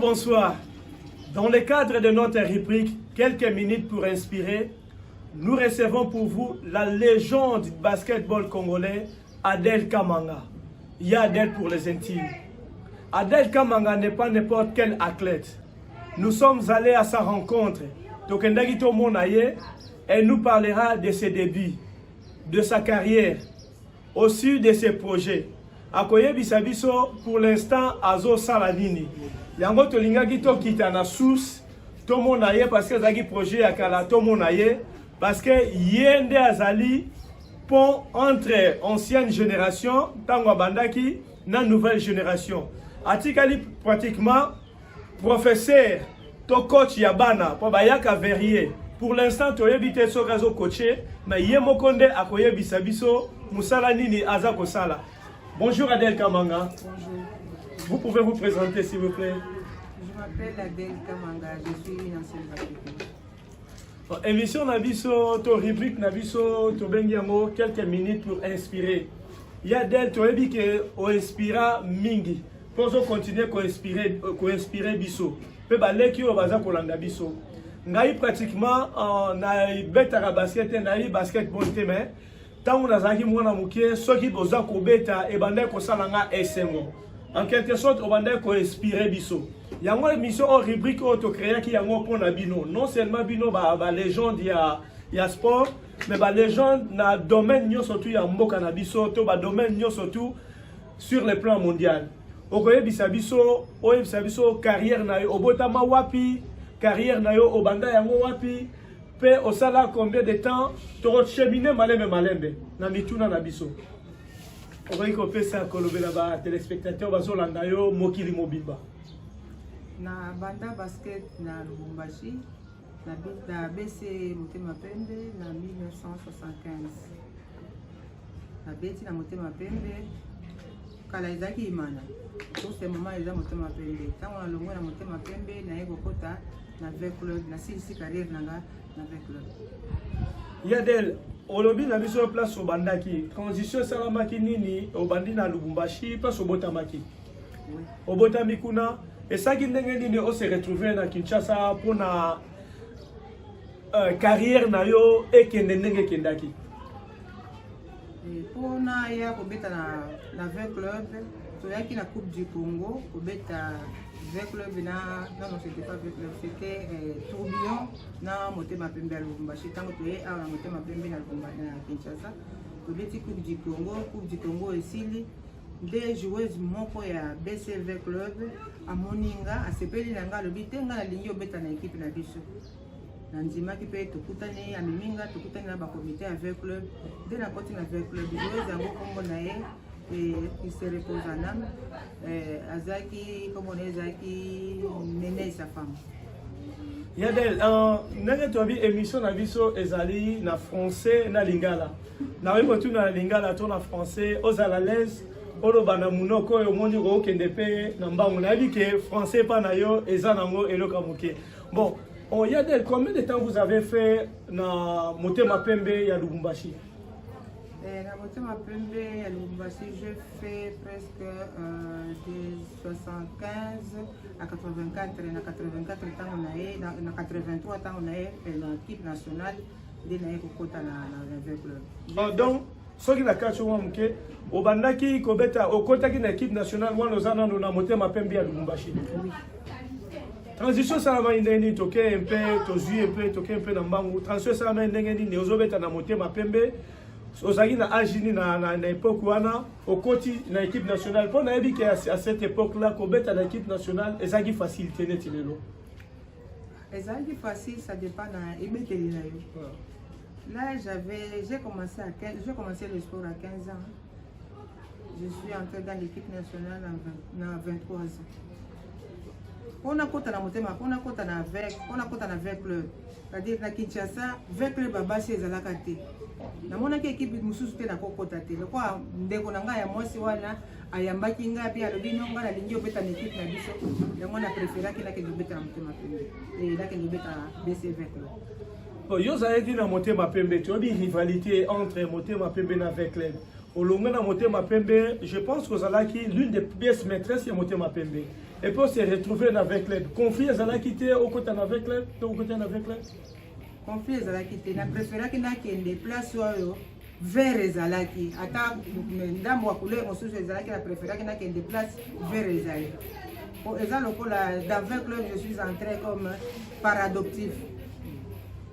bonsoir. Dans le cadre de notre rubrique Quelques minutes pour inspirer, nous recevons pour vous la légende du basketball congolais, Adel Kamanga. Il y a Adel pour les intimes. Adel Kamanga n'est pas n'importe quel athlète. Nous sommes allés à sa rencontre. Tokendagito Monaye, elle nous parlera de ses débuts, de sa carrière, aussi de ses projets. Akoye bisabiso pour l'instant Azo Saladini. Yango tolingaki to kita na source to monaye parce que zaki projet akala to monaye parce que yende azali pont entre ancienne génération tango bandaki na nouvelle génération. Atikali pratiquement professeur to coach yabana po bayaka verrier. Pour l'instant toyebite so gazo coaché mais yemokonde akoye bisabiso musala nini azako sala. Bonjour Adel Kamanga. Bonjour. Vous pouvez vous présenter s'il vous plaît. Je m'appelle Adel Kamanga, je suis une ancienne basketteuse. Émission Nabiso, ton rubrique Nabiso, ton bengiamo, quelques minutes pour inspirer. Il y a Adel, tu as dit que on inspira mingi. Pour continuer à inspirer biso. Pe balé qui au bazar kolanda biso. Ngai pratiquement na betara basket na basketball mais tant on a zaki mwana mukie soki boza kobeta e bande ko salanga esengo en quelque sorte on bande ko inspirer biso yango émission en rubrique auto créer ki yango pona bino non seulement bino ba légende ya sport mais ba légende na domaine nyo surtout ya mboka na biso to ba domaine nyo surtout sur le plan mondial okoye bisabiso oye bisabiso carrière na yo obotama wapi carrière na yo obanda yango wapi pe osala combien de temps to cheminer malembe na mituna na biso okoki kopesa kolobela ba téléspectateurs bazolanda yo mokili mobimba Na banda basket na Lubumbashi na BC Motema Pembe na 1975 na beti na Motema Pembe kala ezaki imana tout ce moment eza Motema Pembe tango na longo na Motema Pembe na yeko kota na V club na sisi carrière nanga na V club. Yadel olobi na biso place obandaki transition salamaki nini obandi na Lubumbashi place obotamaki Oui. obotami kuna esaki ndenge nini o se retrouver na Kinshasa pour na carrière na yo ekende ndenge kendaki Pour na ya kobeta na V club toyaki na Coupe du Congo kobeta V club non c'était pas V club c'était Tourbillon na Motema Pembe à Lubumbashi tango toye awa na Motema Pembe na Lubumbashi na Kinshasa tobeti Coupe du Congo esili nde joueuse moko ya BCV club amoninga asepeli nanga alobi te nga nalingi obeta na équipe na biso na ndimaki mpe tokutani amiminga tokutani na bakomite ya V club nde nakoti na V club joueuse yango kombo na ye il se repose en âme azaki comme on ezaki nene sa femme. Yadel ndenge tobi émission na biso ezali na français na lingala na webo tu na lingala to na français ozala l'aise oloba na munoko oyo omoni okende pe na mbango na yebi ke français pa na yo eza nango eloka moke. Bon Yadel, combien de temps vous avez fait na Motema Pembe ya Lubumbashi? La Motema Pembe à Lubumbashi, j'ai fait presque de 75 à 84. Na 84 temps on a eu, na 83 temps on a eu l'équipe nationale de na kokota na V club. Donc soki na kacho wa mke obandaki kobeta okotaki na équipe nationale wana ozana na Motema Pembe ya Lubumbashi. Oui. Transition salama indeni toke un peu tozui un peu toke un peu na mbangu transition salama indeni ni ozobeta na Motema Pembe ozaki na agini na époque wana okoti na équipe nationale pour na yebi ke à cette époque là kobeta na équipe nationale ezaki facilité neti lelo Ezaki facile, ça dépend na ebeteli na yo. Là j'ai commencé le sport à 15 ans. Je suis entrée dans l'équipe nationale à 23 ans. On a kota na Motema, on a kota na V club. C'est-à-dire na Kinshasa, V club babasi ezalaka te. Na mona ki équipe mususu te na kokota te. Lokwa ndeko na ngai ya mwasi wana ayambaki ngapi alobi nonga na lingi obeta na équipe na biso. Yango na préféraki na ke obeta na Motema Pembe. Et là ke obeta BCV club. Yo zayedi na Motema Pembe, tu as dit rivalité entre Motema Pembe na V club. Au long de Motema Pembe, je pense que Zalaki l'une des pièces maîtresses de Motema Pembe. et puis on s'est retrouvé avec les conflits à quitté au côté avec les conflit ezalaki te na préféraki nakende place oyo vert ezalaki ata ndambo ya couleur mosusu ezalaki na préféraki nakende place vert ezali eza lokola dans 20 clubs je suis entré comme par adoptif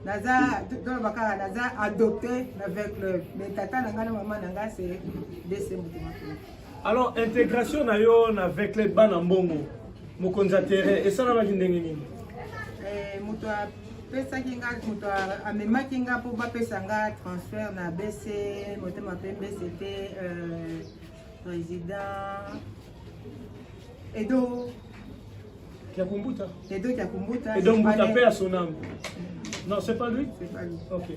naza tolobaka naza adopté na 20 clubs mais tata na ngai na mama na ngai c'est DC Motema. Alors intégration na yo avec les bana mbongo mokonza terrain esalama ndenge nini moto pesaki nga moto amemaki nga mpo bapesa nga transfert na BC Motema Pembe c'était président Edo Kiakumbuta. Edo Kiakumbuta. Edo Mbuta paix à son âme. Non, c'est pas lui? C'est pas lui. Ok.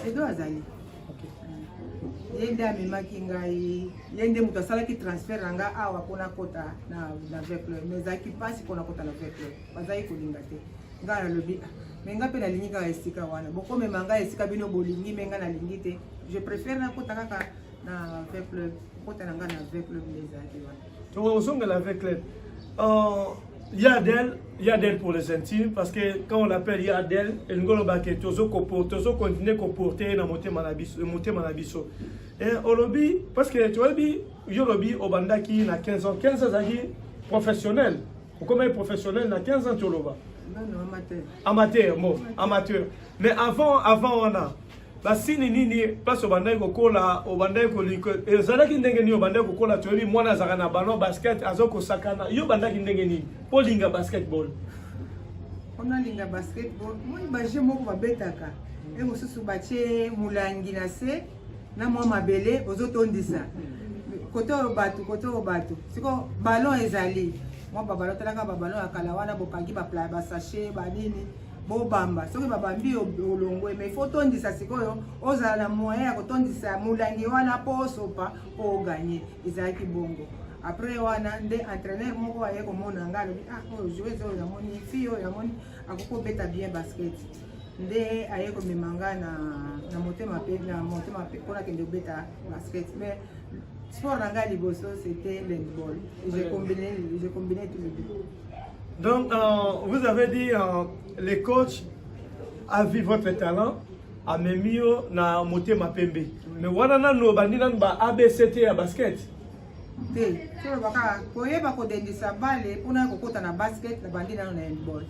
Edo azali. Ok. Yende amemaki ngai yende moto asalaki transfert na nga awa mpona kota na avec le mais ezalaki mpasi mpona kota na avec le bazali kolinga te ngai nalobi mais nga mpe nalingi kaka esika wana bokomema ngai esika bino bolingi me nga nalingi te je préfère nakota kaka na avec le kota na nga na avec le ezalaki wana ozongela avec le Yadel pour les intimes, parce que quand on l'appelle Yadel, il ngolo baké tozo continuer à porter na Motema Manabiso. Et au lobby, parce que tu vois, yo lobby au bandaki na 15 ans, 15 ans professionnel. Comment professionnel na 15 ans tu loba? Non, amateur. Amateur, bon, amateur. Mais avant on a basini nini place au bandai kokola au bandai koliko ezalaki ndenge ni au bandai kokola toyebi mwana zaka na ballon basket azoko sakana yo bandaki ndenge ni polinga basketball ona linga basketball moi baje moko babetaka e mosusu batie mulangi na se na mwa mabele ozotondisa koto bato siko ballon ezali mwa babalo talaka babalo ya kala wana bopangi ba sachet ba nini bobamba soki babambi olongo mais faut tondisa sikoyo ozala na moyen ya kotondisa mulangi wana po sopa po gagner ezalaki bongo après wana nde entraîneur moko aye komona nga alobi oyo joueuse oyo namoni fille oyo namoni akoko beta bien basket nde aye komema nga na Motema Pembe mpona kende kobeta basket mais sport na ngai liboso c'était l'handball j'ai combiné tous les deux. Donc, vous avez dit les coachs a vu votre talent, a mis na Motema Pembe. Mais voilà no bandina ba ABCT à basket. Té, solo baka koyeba ko dendisa bale pona kokota na basket na bandina na handball.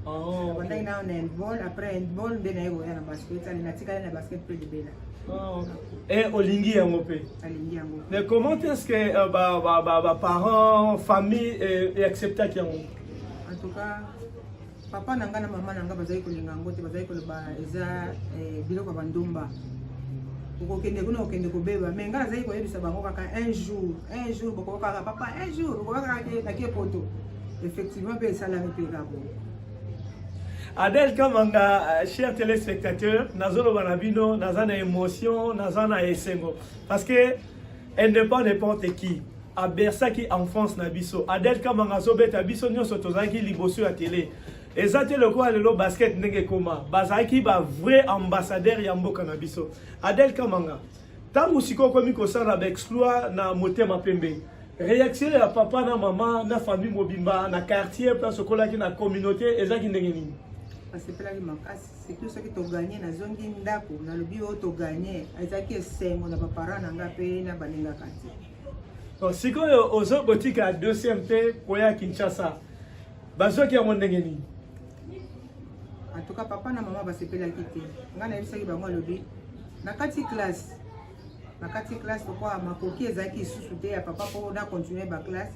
Oh. Bandina na handball après handball de na yo na basket, ali na tika na basket plus de bela. Oh. Et Olingi Yangope. Olingi Yango. Mais comment est-ce que parents, famille et acceptent qu'il y a en tout cas papa nanga na mama nanga bazali kolinga ngote bazali koloba eza biloko bandumba ukokende kuna okende kobeba mais nga azali koyebisa bango kaka un jour boko kaka papa un jour boko kaka na ke poto effectivement pe ça la repérabo. Adel Kamanga, chers téléspectateurs, nazolo banabino nazana émotion nazana esengo parce que elle n'est pas n'importe qui. A Bersaki enfance na biso Adel Kamanga zobeta biso nyonso tozaki liboso ya télé ezate loko alelo basket ndenge koma bazaki ba vrai ambassadeur ya mboka na biso Adel Kamanga tangu siko komi kosala ba exploit na Motema Pembe réaction ya papa na maman na famille mobimba na quartier place okola ki na communauté ezaki ndenge nini parce que pela makasi c'est tout ce qui to gagner na zongi ndako na lobi o to gagner ezaki esengo na papa na nga pe na baninga kanti. Si vous avez une boutique à 2CMP pour Kinshasa, vous avez un ndenge. En tout cas, papa et maman vont se faire quitter. Nga na yebisaki bango lobi. Na kati classe, pourquoi ma coquille ezaki sous-souté ya papa pour na continuer ba classe.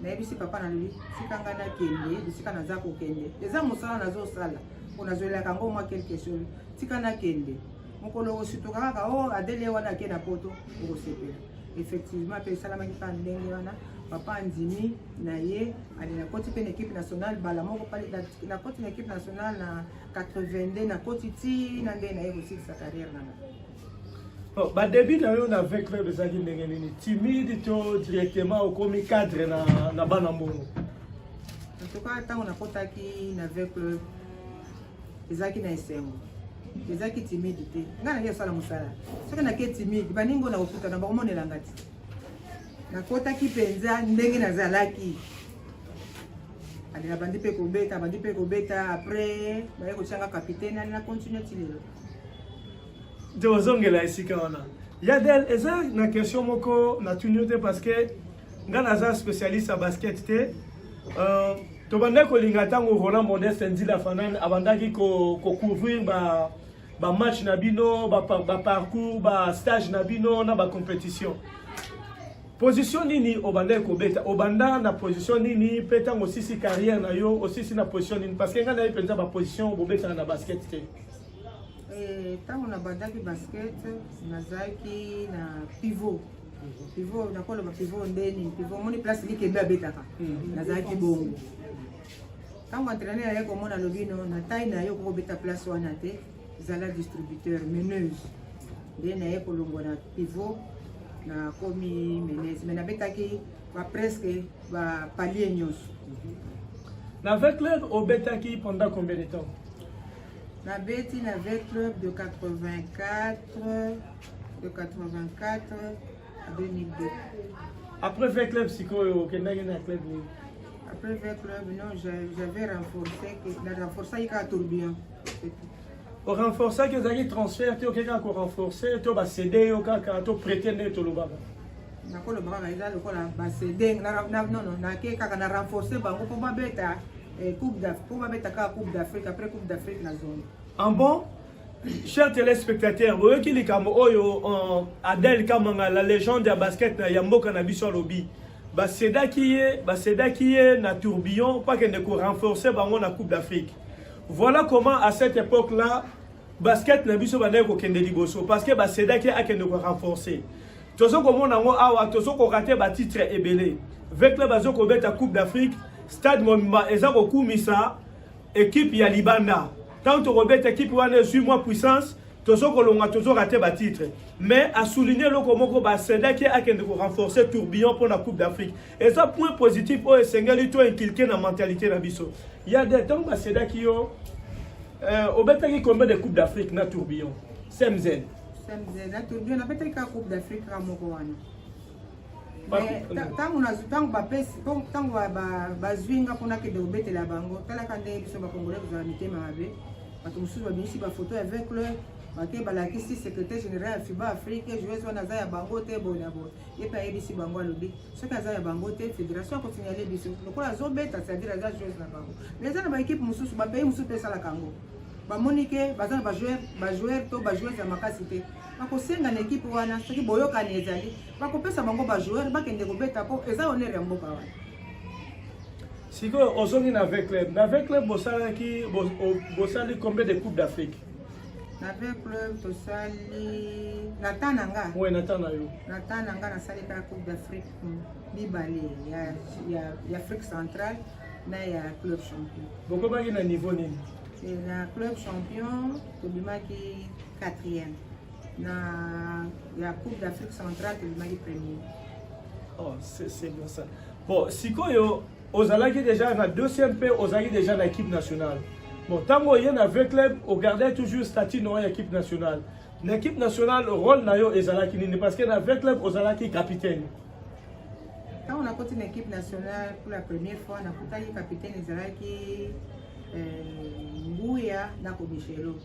Na yebisi papa na lobi, sika nga na kende, sika na za ko kende. Eza mosala nazo sala. Ona zoela kango mwa quelque chose. Sika na kende. Mokolo osituka kaka o adele wana ke na poto ko sepela. Effectivement pe salama ki pan ndenge wana papa andimi na ye ali na koti pe na équipe nationale bala moko pali na koti na équipe nationale na 82 na koti ti na ndenge na ye aussi sa carrière na. Bon ba début na yo na avec club ezaki ndenge nini timide to directement au komi cadre na bana mbongo. En tout cas tant on a kotaki na avec club ezaki na esengo ezaki timide te nga na ye sala musala soki na ke timide baningo na okuta na bakomonela ngati nakotaki penza ndenge nazalaki allez na bandi pe kobeta après baye ko changa capitaine na continuer tilelo de ozongela esika wana Yadel eza na question moko na tunyote parce que nga naza spécialiste à basket te to bande ko linga tango Roland Modeste Ndila Fanane abandaki ko couvrir ba match na bino ba parcours ba stage na bino na ba compétition position nini obanda ko beta obanda na position nini petango sisi carrière na yo aussi na position nini parce que nga na penza ba position bo beta na basket te tango na bandaki basket nazaki na pivot nakolo ba pivot ndeni pivot moni place likembe abetaka nazaki bongo tango entraîneur ya komona lobino na taille na yo ko beta place wana te zala distributeur meneuse nde na ye kolongwa na pivot na komi meneuse mais nabetaki ba presque ba palier nyonso. Na avec club obetaki pendant combien de temps? Na beti na avec club de 84 à 2002. Après avec club sikoyo kendaki na club ni. Après avec club non j'avais renforcé ka tourbillon. Au renforcer que zaki transfert te okeka ko renforcer to ba céder yo kaka to prétendre to lobaba. Na ko lobaba eza lokola ba céder non na ke kaka na renforcer bango pour ba beta Coupe d'Afrique, pour mettre à Coupe d'Afrique, après Coupe d'Afrique, la zone. En bon, chers téléspectateurs, vous voyez qu'il est comme Adel Kamanga, la légende de basket, Yambo Kanabiso Lobby. Baseda qui est na tourbillon, pas qu'il ne renforcer la Coupe d'Afrique. Voilà comment à cette époque-là, basket Nabiso Baneko Kendeliboso, parce que Baseda qui a qu'il renforcer. Tout ce qu'on a, tout ce qu'on a raté, titre est belé. Avec le bazo qu'on met à Coupe d'Afrique. Stade Momba ezako kumisa équipe ya Libanda tant to rebet équipe wana 8 mois puissance tozo kolonga tozo raté ba titre mais a souligner le komoko ba Seda qui a kende ko renforcer tourbillon pour la Coupe d'Afrique et ça point positif au Sénégal to inculquer na mentalité na biso il y a des temps ba Seda qui yo obetaki combien de Coupe d'Afrique na tourbillon SMZ na tourbillon na betaki ka Coupe d'Afrique ka moko wana tango bazwinga mpona kende kobetela bango talaka ndenge biso bakongolais kozala mitema mabe bato mosusu babimisi bafoto avec le bake balakisi secrétaire général ya FIBA Afrique joueuse wana aza ya bango te boye ye mpe ayebisi bango alobi soki aza ya bango te fédération akonsignale biso lokola azobeta c'est-à-dire aza joueuse na bango mais eza na baekipe mosusu bapays mosusu mpe esalaka yango bamoni ke baza na bajoueur to bajoueuse ya makasi te bakosenga na ekipe wana soki boyokani ezali bakopesa bango bajoueur bakende kobeta po eza honneur ya mboka wana sikoyo ozongi na avec club bosali combien de Coupe d'Afrique na avec club tosali na temps na nga oui na temps na yo na temps na nga nasali kaka Coupe d'Afrique mibale ya Afrique centrale na ya club champion bokomaki na niveau nini na club champion tobimaki 4e na la Coupe d'Afrique centrale tobimaki 1er. Oh, c'est bien ça. Bon, sikoyo ozalaki déjà na 2e pe ozalaki déjà na équipe nationale. Bon, tango yen avec club on gardait toujours statut non équipe nationale. L'équipe nationale rôle na yo ezalaki nini parce que na avec club ozalaki capitaine. Quand on a continué l'équipe nationale pour la première fois, on a continué capitaine ezalaki Mbuya na Kobichelo.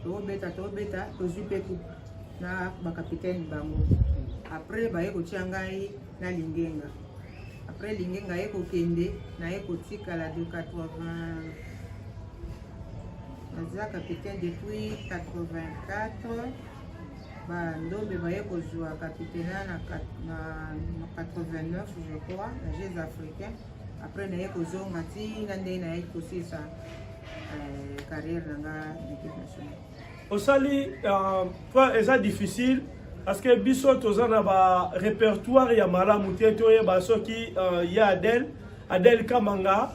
Tobeta tozwi pe coupe na ba capitaine bango. Après ba yeko tiangai na Lingenga. Après Lingenga yeko kende na yeko tikala de 80. Naza capitaine depuis 84. Ba ndombe ba yeko jouer capitaine na 89 je crois, les Jeux africains. Après na yeko zonga ti na ndenge na yeko sisa carrière dans l'équipe nationale. Osali, c'est difficile parce que biso tozana ba répertoire ya malamu teto ye baso ki ya Adel Kamanga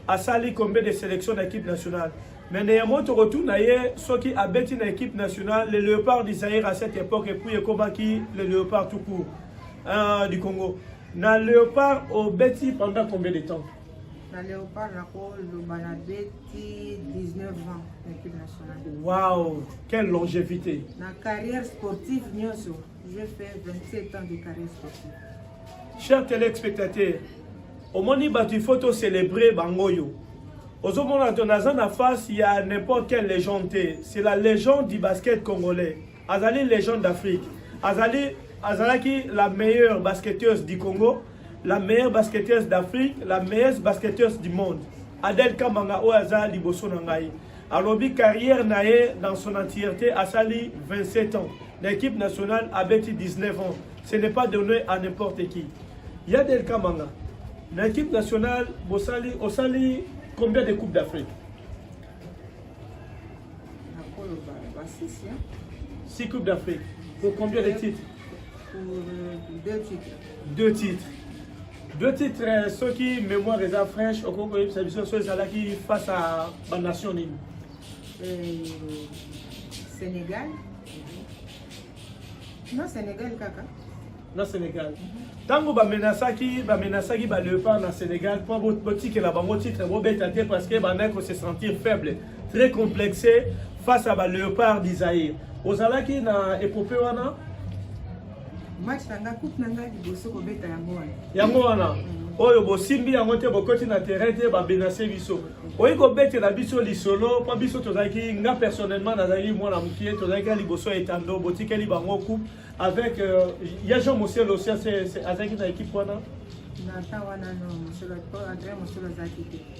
asali combien de sélections d'équipe nationale. Mais néanmoins tu retournes ailleurs ceux qui abeti na équipe nationale les Léopards d'Israël à cette époque et puis Kobaki le Léopard tout court du Congo. Na Léopard au beti pendant combien de temps? Na Léopard le Banabeti 19 ans l'équipe nationale. Waouh, quelle longévité. Na carrière sportive je fais 27 ans de carrière sportive. Chers téléspectateurs, Au moins, il faut célébrer Bangoyo. Aux moments où on a en face, il y a n'importe quelle légende. C'est la légende du basket congolais. Azali, légende d'Afrique. Azali, la meilleure basketteuse du Congo, la meilleure basketteuse d'Afrique, la meilleure basketteuse du monde. Adel Kamanga Oazali Liboso Nangai. Alors, carrière naïe dans son entièreté, Azali 27 ans. L'équipe nationale a 19 ans. Ce n'est pas donné à n'importe qui. Il y a Adel Kamanga. L'équipe nationale, Osali, combien de Coupes d'Afrique? 6 Coupes d'Afrique. Pour combien de titres? Pour 2 titres. 2 titres. 2 titres, ceux qui, mémoire des fraîches, au Congo, c'est ceux qui face à la nation. Sénégal. Non, Sénégal, kaka. Non, Sénégal. Tant que Bamenasaki Léopard dans Sénégal, pour votre titre, parce que se sentir faible, très complexé face à Léopard d'Isaïr. Aux Alaki dans l'épopée, match nanga coupe nanga liboso kobeta yango wana oyo bosimbi yango te bokoti na terrain te babenase biso oyi kobetela biso lisolo mpo biso tozalaki nga personnellement nazalaki mwana mokie tozalaki liboso etando botikeli bango coupe avec ya Jean Mosielo aussi azalaki na équipe wana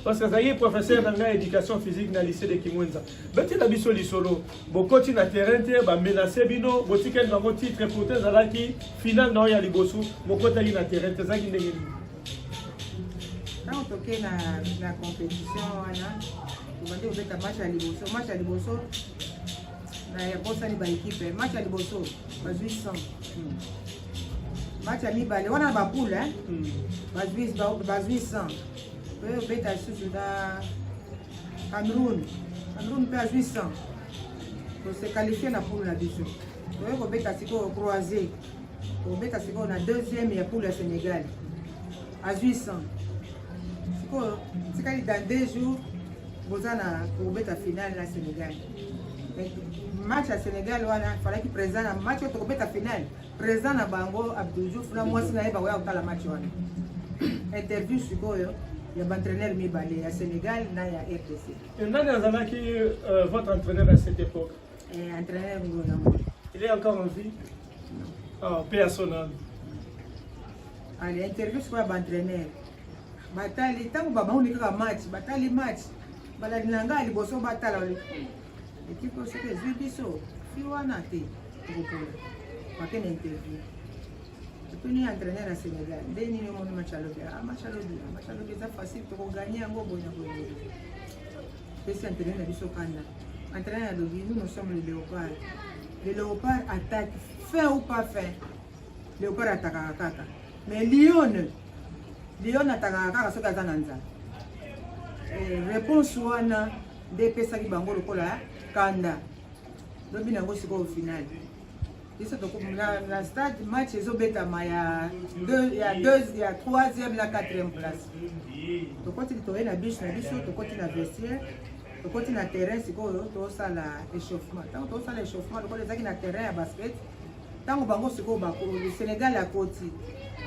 parce que azalaki professeur na ngai éducation physique na lycée de Kimwenza betela biso lisolo bokoti na terrain te bamenase bino botikeli bango titre pourtant ezalaki finale na oyo ya liboso bokotaki na terrain te ezalaki ndenge nini ntango toke na compétition wana tobandi kobeta match ya liboso na yakosani baekipe match ya liboso bazwi 100 match ya mibale wana bapoule bazwi 100 oyo obeta lisusu na Cameroun mpe azwi 100 tose qualifie na poule na biso oyo kobeta sikoyo croisé kobeta sikoyo na deuxième ya poule ya Sénégal azwi 100 sikoyo tikali dans 2 jours boza na kobeta finale na Sénégal match à Sénégal wana falaki présent na match to kobeta finale présent na bango Abdou Diouf na mwasi na yeba wa kutala match wana interview sikoyo ya entraîneur mibale ya Sénégal na ya RDC. Et nani azalaki votre entraîneur à cette époque? Entraîneur Ngona. Il est encore en vie? Ah, paix à son âme. Allez, interview sikoyo ya entraîneur batali tango baba unika match batali match baladi nanga liboso batala équipe au secret biso fi wana te kokola bakene interview tuni entraîneur à Sénégal deni ni mon match alobi ça facile to gagner yango boy na boy pesi entraîneur biso kanda entraîneur alobi nous sommes les léopards attaque fin ou pas fin léopard attaque kaka mais lion attaque kaka soki aza na nzala réponse wana nde pesaki bango lokola kanda lobi nango sikoyo finale biso na stade match ezobetama ya 3e na 4e place tokoti toye na biso tokoti na vestiaire tokoti na terrain sikoyo tosala échauffement ntango tosala échauffement lokola ezaki na terrain ya basket ntango bango sikoyo bakolo Sénégal akoti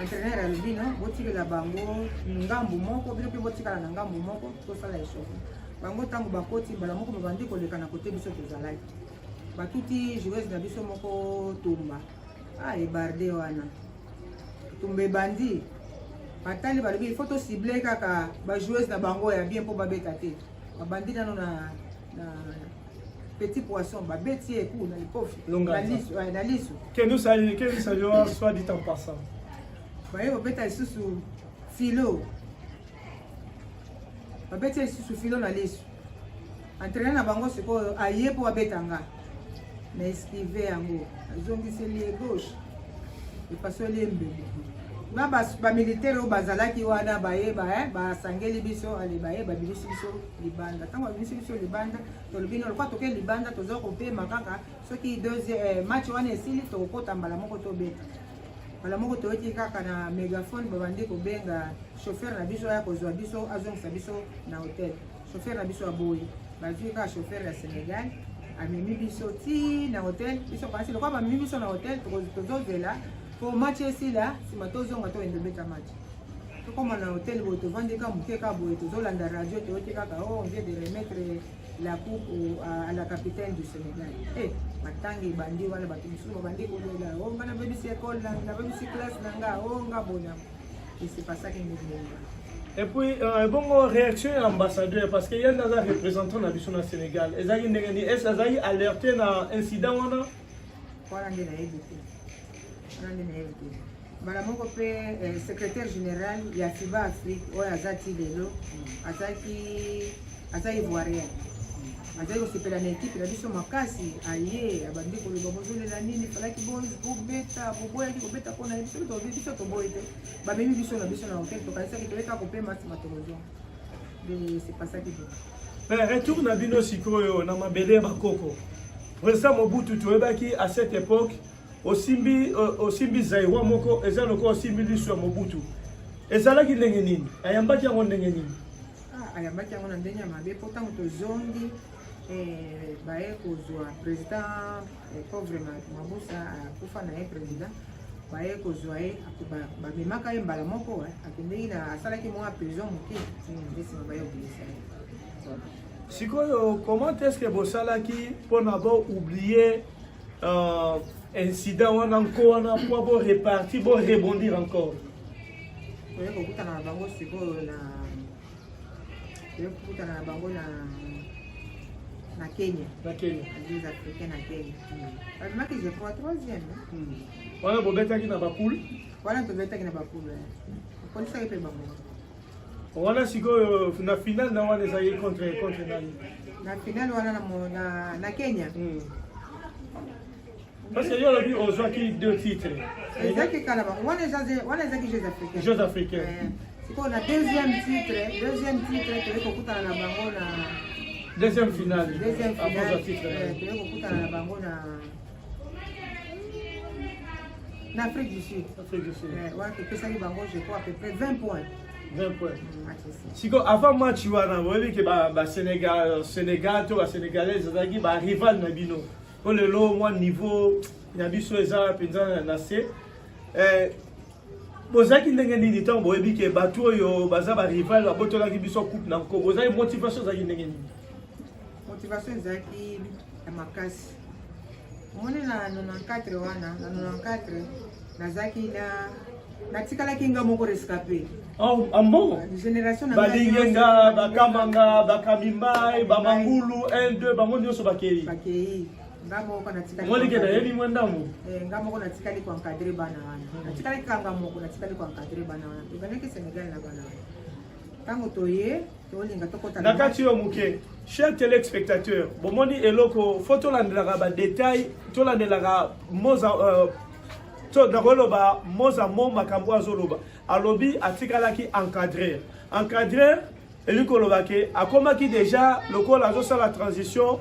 entraîneur alobi no botikela bango ngambu moko bino mpe botikala na ngambu moko tosala échauffement bango ntango bakoti mbala moko babandi koleka na kote biso tozalaki batuti joueuse na biso moko tumba ebarde wana tumba ebandi batali balobi il faut tocible kaka bajoueuse na bango ya bien mpo babeta te babandi nano na petit poisson babeti eku na likofi na lisu que nous saluons soit dit en passant baye babeta lisusu filo babeti lisusu filo na lisu entraîneur na bango sikoyo aye mpo babetanga na esquive yango azongiseli ye gauche epasoli ye mbeli na bamilitaire oyo bazalaki wana bayeba basangeli biso ale bayeba bimisi biso libanda ntango babimisi biso libanda tolobi no lokwa toke libanda toza kopema kaka soki match wana esili tokokota mbala moko tobeta mbala moko toyeki kaka na mégaphone babandi kobenga chauffeur na biso ya kozwa biso azongisa biso na hotel chauffeur na biso aboyi bazwi kaka chauffeur ya Sénégal amemi biso ti na hotel biso kasi lokwa bamemi biso na hotel tozozela po match esila nsima tozonga toyende beta match Comme on a un hôtel, on vend des camps, la radio, on vient de remettre la coupe à la capitaine du Sénégal. Eh, Matangi, Bandi, on va Bandi, on va école, on va classe, on va et c'est pas ça qui nous dit. Et puis, bon, réaction ambassadeur, parce qu'il y a des représentants de la Sénégal. Est-ce qu'ils ont alerté d'un incident? Voilà, on a évité. Madame le secrétaire général de la FIBA Afrique, Azati Lelo, Azaki Ivoirien. Azaki aussi pour l'équipe, il a dit sur ma casse, aïe, abandé pour le bozo de la nini, il fallait qu'il bosse, pour bêta, pour boire, pour bêta, pour aller sur le dos, il faut boire. Bah, même si on a besoin d'un hôtel, pour ça qu'il devait couper mathématique. C'est pas ça qu'il veut. Mais retourne à Bino Sikoyo, na mabele bakoko. Président Mobutu, tu es à cette époque. Osimbi Zaïwa moko eza loko osimbi liso Mobutu ezala ki ndenge nini ayambaki yango ndenge nini ayambaki yango na ndenge ya mabe po ntango tozongi baye kozwa président pauvre Mabusa akufa na ye président baye kozwa ye bamemaka ye mbala moko akendeki na asalaki mwa prison moke ndesima baye obilisa ye. Sikoyo, comment est-ce que bosalaki mpona oublier incident on a encore on a pour répartir pour rebondir encore. Oui, beaucoup de bango siko na bango na Kenya. Na Kenya. Les Africains na Kenya. Vraiment que je crois troisième. Voilà bobeta qui na ba poule. Voilà bobeta qui na ba poule. Pour ça il peut bango. Voilà siko na finale na wana zaye contre nani. Na finale wana na Kenya. Parce que il y a aux qui deux titres. Exactement. On est qui Jeux africains. Jeux africains. C'est qu'on a deuxième titre, tu veux qu'on coûte à la bango na. Deuxième finale. Deuxième finale. Tu veux qu'on coûte à la bango na Afrique du Sud. Afrique du Sud. Ouais, que ça les bango je crois à peu près 20 points. 20 points. Siko avant match wana, vous voyez que ba Sénégal, to ba sénégalais, ça ba rival na bino. Pour le long moi niveau nyabiso eza penza na se bozaki ndenge nini tant boyebi ke bato yo baza ba rival abotola ki biso coupe na ko bozaki motivation zaki ndenge nini motivation zaki ya makasi moni na 94 wana na 94 nazaki na tikalaki nga moko rescapé ambo génération na balingenga bakamanga bakamimbai bamangulu 1 2 bango nyonso bakei ngamo ko natikali ngoli ke na yebi mwandamu ngamo ko natikali kwa encadrer bana wana natikali kanga moko natikali kwa encadrer bana wana tubaneke Sénégal na bana tango toye tolinga tokota na kati yo muke chers téléspectateurs bomoni eloko photo landelaka ba détail to landelaka moza to nakoloba moza mo makambo azoloba alobi atikalaki encadrer elikoloba ke akomaki déjà lokola azosala transition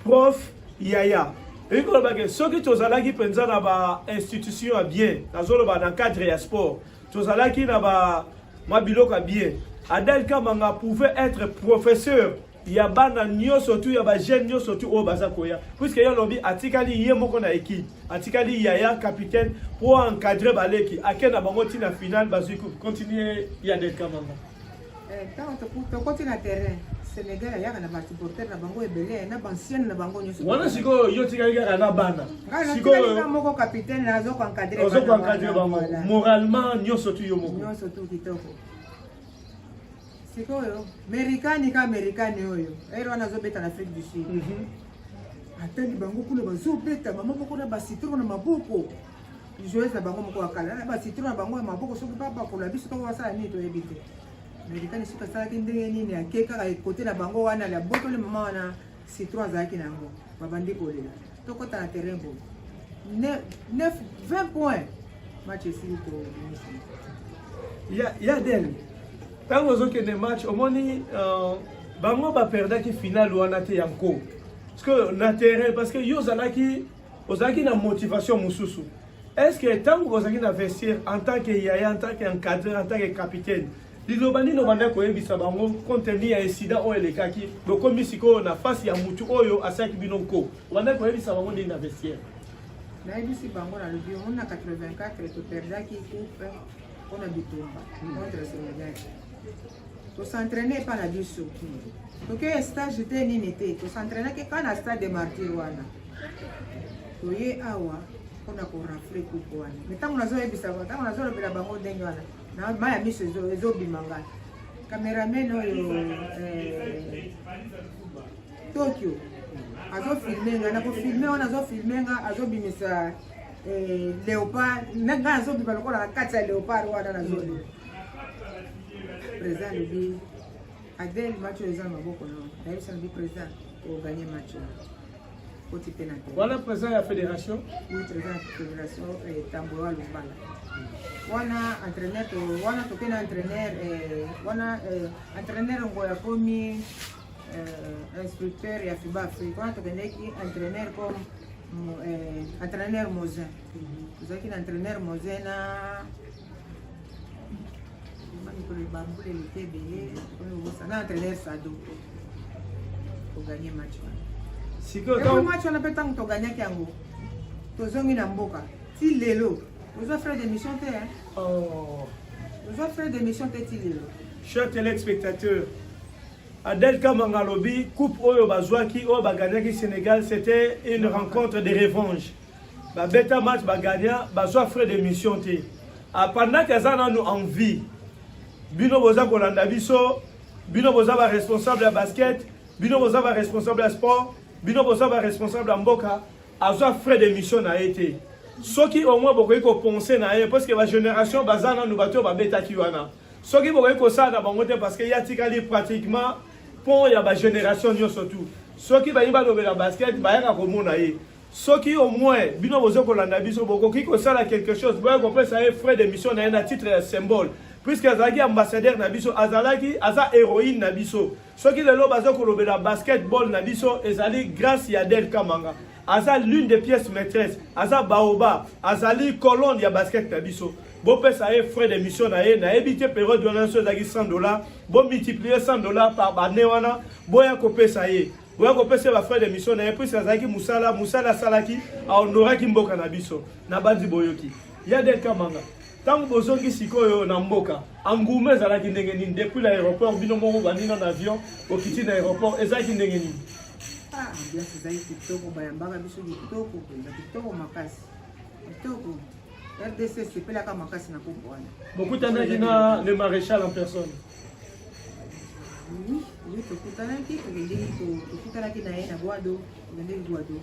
prof Yaya. Et quand on a ceux qui sont allés qui pensent dans ba institution à bien, dans le cadre de sport, tous allés qui na ba mabilo à bien. Adel Kamanga pouvait être professeur. Il y a bana nyo surtout il y a ba jeune nyo surtout au bazakoya. Puisque y a lobby atikali yemo kona équipe, atikali Yaya capitaine pour encadrer baleki. Akena bango tina finale bazuko continuer il y a Adel Kamanga. Tant to continue à terrain. Sénégal il y a na supporter na bango ebele na ancien na bango nyoso. Wana siko yo tikali na bana. Siko moko capitaine na zo encadrer bango. Zo encadrer bango. Moralement nyoso tu yo moko. Nyoso tu kitoko. Siko yo Amerikani ka Amerikani oyo. Ero wana zo beta na Afrique du Sud. Atani bango kuna bazo beta mama moko na ba citron na maboko. Jouer na bango moko akala na ba citron na bango na maboko so papa pour la biso to wasala ni to ebite. Amerikani suka sala kindenge nini akeka ka côté na bango wana la boto le mama wana citron zaki nango babandi kolela to kota na terrain bo 20 points match ici to ya den tango zokende match omoni bango ba perdaki finale wana te yanko parce que na terrain parce que yo zalaki ozaki na motivation mususu. Est-ce que tango ozaki na vestiaire en tant que Yaya en tant qu'encadreur en tant que capitaine Lilobani no banda ko yebisa bango contenu ya incident o elekaki bokomi siko na face ya mutu oyo asaki binonko banda ko yebisa bango ndi na vestiaire na yebisi bango na lobi on na 84 to perdaki coupe on a bitumba contre Sénégal. To s'entraîner pas na biso. Donc stage te nini te, to s'entraîner que quand na stade de martyr wana. To ye awa on a ko rafle coupe wana. Mais tant on a zo ebisa, tant on a zo le bango ndenge wana. Na maya miso ezo bimanga. Cameraman oyo Tokyo. Azo filmenga na ko filmer on azo filmenga azo bimisa Léopard, nga azo bima lokola na kati ya Léopard wana na zone. Président lui Adel match les gens maboko non. D'ailleurs c'est le président pour gagner match. Côté pénal. Voilà président de la fédération. Oui, président de la fédération Tamboa Lumbala. Wana entraîneur wana tokena entraîneur ngoya komi instructeur ya FIBA Afrique. Wana tokena ki entraîneur comme entraîneur Mosin. Vous avez un entraîneur Mosin na entraîneur Sado pour gagner match. Si que le match on a pas tant de gagner qu'ango. Tozongi na mboka. Si lelo, vous offrez des missions te hein. Oh. Vous offrez des missions te lelo. Chers téléspectateurs, Adel Kamanga Lobi, coupe Oyo Bazouaki, Oyo Baganyaki Sénégal, c'était une rencontre de revanche. Ba beta match Baganya, Bazoua frère de mission te. Pendant que ça nous envie, Bino Boza Kolanda Biso, Bino Boza va responsable à basket, Bino Boza va responsable à sport, Bino Boza va responsable à Mboka, Azoua frère de mission a été. Ceux qui au moins beaucoup penser na parce que la génération Bazana nous bateau ba beta kiwana. Ceux qui beaucoup ça na bangote parce que y a tikali pratiquement pour ya ba génération surtout. Ceux qui ba yimba la basket ba ya ko mona ye. Ceux qui au moins bino bozo kolanda biso boko ki ko sala quelque chose ba ko pesa e frère de mission na un titre symbole puisque azaki ambassadeur na biso azalaki aza héroïne na biso. Ceux qui lelo bazo ko lobela basketball na biso ezali grâce ya Adel Kamanga. Aza l'une des pièces maîtresses, Aza Baoba, Azali colonne ya basket na biso. Bon pesa e frais de mission na ye na éviter période de l'année zaki $100, bon multiplier $100 par année wana, boya ko pesa ye. Boya ko pesa ba frais de mission na ye puis azaki musala salaki a honoraki mboka na biso na bandi boyoki. Ya Adel Kamanga. Tant bozongi sikoyo na mboka, angume zalaki ndenge nini depuis l'aéroport bino moko bandina na avion okiti na aéroport ezaki ndenge nini. Ah, bien c'est kitoko bayambaka biso kitoko penza kitoko makasi. Kitoko. RDC c'est pela kama makasi na kombo wana. Beaucoup d'années na le maréchal en personne. Oui, oui, tokutana ki na ye na Guado, Guado.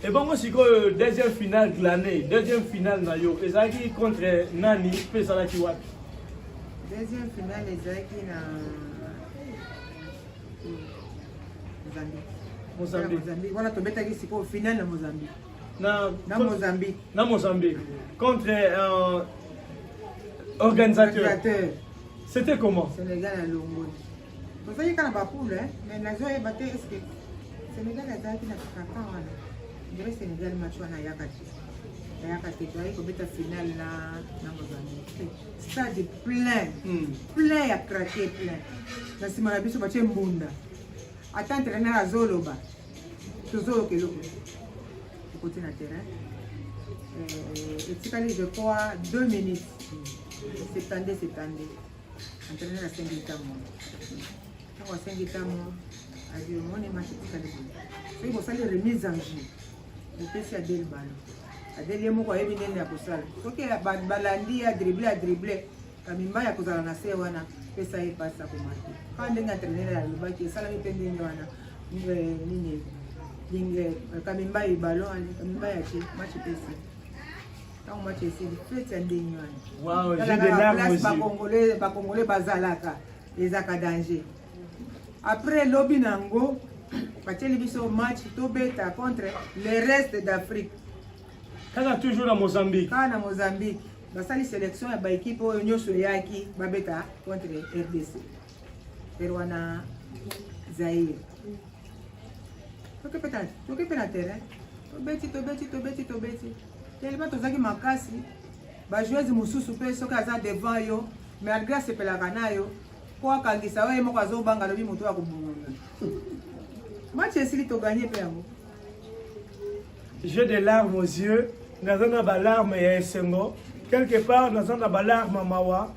Et bon, aussi deuxième finale glané, deuxième finale na yo, ezaki contre nani pesalaki wapi? Deuxième finale ezaki na Mozambique. Voilà, tu mets ici au final na Mozambique. Na Mozambique. Contre organisateur. C'était comment? Sénégal à Longo. Vous savez qu'il y a un poule, mais la joie est battue. Est-ce que Sénégal a été na kaka wana? Je dirais Sénégal match wana yakati. Yakati tu as eu une finale na Mozambique. Stade plein à craquer plein. Na sima na biso batie mbunda. Attends, entraîneur à Zoloba. Toujours au Keloko. Côté na terrain. Et je crois 2 minutes. 70. Entraîneur à 5 Gitamo. Quand on a 5 Gitamo, a dit on est match Tikali. C'est pour ça les remises en jeu. Vous pouvez Adel Balo. Adel Yemo kwa ebi nene ya kusala. Soki balandi ya dribbler. Kamimba ya kuzala na se wana. Pesa hii pasa kumati. Kwa ndenga entraîneur ya Lubaki sala mipende wana. Nini Kamimba yi ballon Kamimba ya chi match pesa. Tant match ici fait un dingue. Waouh, j'ai des larmes aux yeux. Ba Congolais bazalaka ezaka danger. Après lobby nango bateli biso match to beta contre le reste d'Afrique. Kana toujours na Mozambique. Kana Mozambique. Basali sélection ya ba équipe oyo nyoso yaki babeta contre RDC. Perwana Zaire. Toke pena terrain. To beti. Tellement tozaki makasi. Ba joueurs mususu pe soki aza devant yo, mais grâce pelaka na yo, kwa kangisa we moko azobanga lobi mutu akubunga. Match esili to gagner pe yango. J'ai des larmes aux yeux. Nazana ba larmes ya esengo. quelque part naza na balarme mawa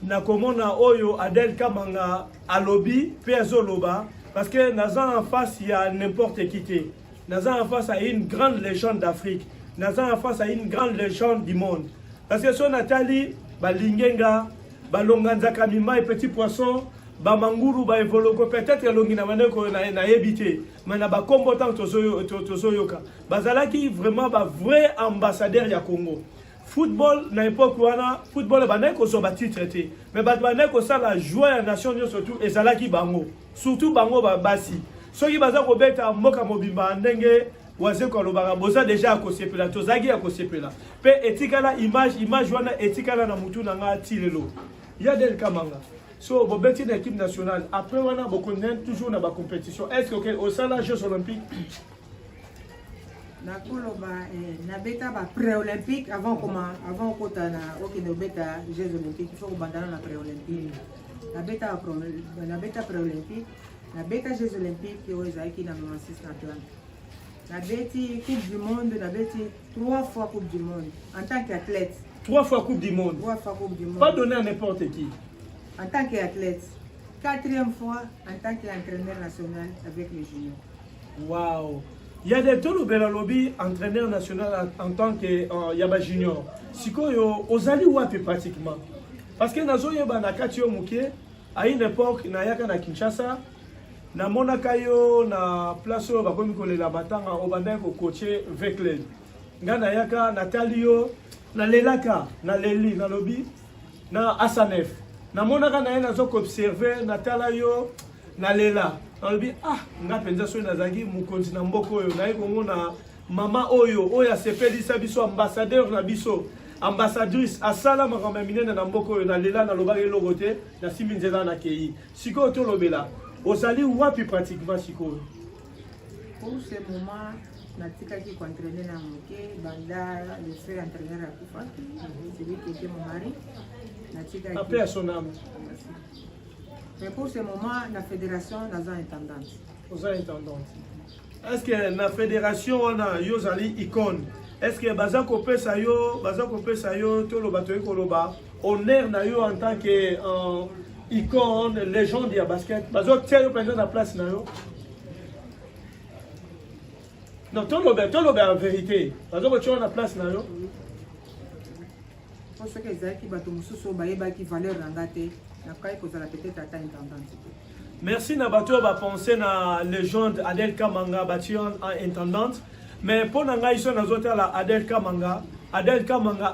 na komona oyo Adel Kamanga alobi pe azoloba parce que naza en face il y a n'importe qui te naza en face à une grande légende d'Afrique naza en face à une grande légende du monde parce que son Nathalie balingenga balonganzaka mima et petit poisson bamanguru ba evoloko peut-être longi na maneko na yebité mais na ba kombo tant tozoyoka bazalaki vraiment ba vrai ambassadeur ya Congo. Football na époque wana football baneko so ba titre té mais ba baneko ça la joie ya nation surtout et zalaki bango surtout bango ba basi soki baza ko beta mboka mobimba ndenge waze ko lobaka boza déjà à kosepela tozaki à kosepela pe etikala image wana etikala na mutu na nga tilelo ya Adel Kamanga so vous bêtez une équipe nationale après on a beaucoup toujours dans la compétition est-ce que au sein des Jeux olympiques na koloba na beta ba pré-olympique avant kota na okino beta Jeux olympiques il faut bandana na pré-olympique na beta pré-olympique na beta Jeux olympiques yo ezaki na 96 na Atlanta na beti coupe du monde na beti 3 fois coupe du monde en tant qu'athlète 3 fois coupe du monde pas donné à n'importe qui en tant qu'athlète, 4e fois en tant qu'entraîneur national avec les juniors. Waouh! Il y a des tolo bela lobby entraîneur national en tant que yaba junior. Siko yo ozali wapi pratiquement. Parce que nazo yeba na kati yo muke à une époque na yaka na Kinshasa na monaka yo na place yo bakomi kolela batanga obanda ko coacher Veklen. Ngana yaka Nathalie yo na lelaka na leli na lobby na Asanef. Na monaka na yena zo observer natala yo na lela albi nga penza so nazangi mukonzi na mboko oyo na komona mama oyo asepelisa biso ambassadeur na biso ambassadrice asala makamba minene na mboko oyo na lela na lobaka eloko te na siminzela na kei siko to lobela ozali wapi pratiquement siko pour ce moment natikaki entraîner na moke banda le frère entraîneur akufa celui qui était mon mari. Après à son âme. Mais pour ce moment, la fédération n'a pas intendante. Est-ce que la fédération on a yozali icône? Est-ce que bazako pesa yo to lo bato koloba honneur na yo en tant que icône légende ya basket? Bazo tiens yo prendre la place na yo. Non, to lo en vérité. Bazo tiens la place na yo. Pour ceux qui bato mususu bayeba ki valeur ngate na kai ko zala peut-être ata intendante. Merci na bato ba penser na légende Adel Kamanga bation en intendante mais pour nanga iso na zota la Adel Kamanga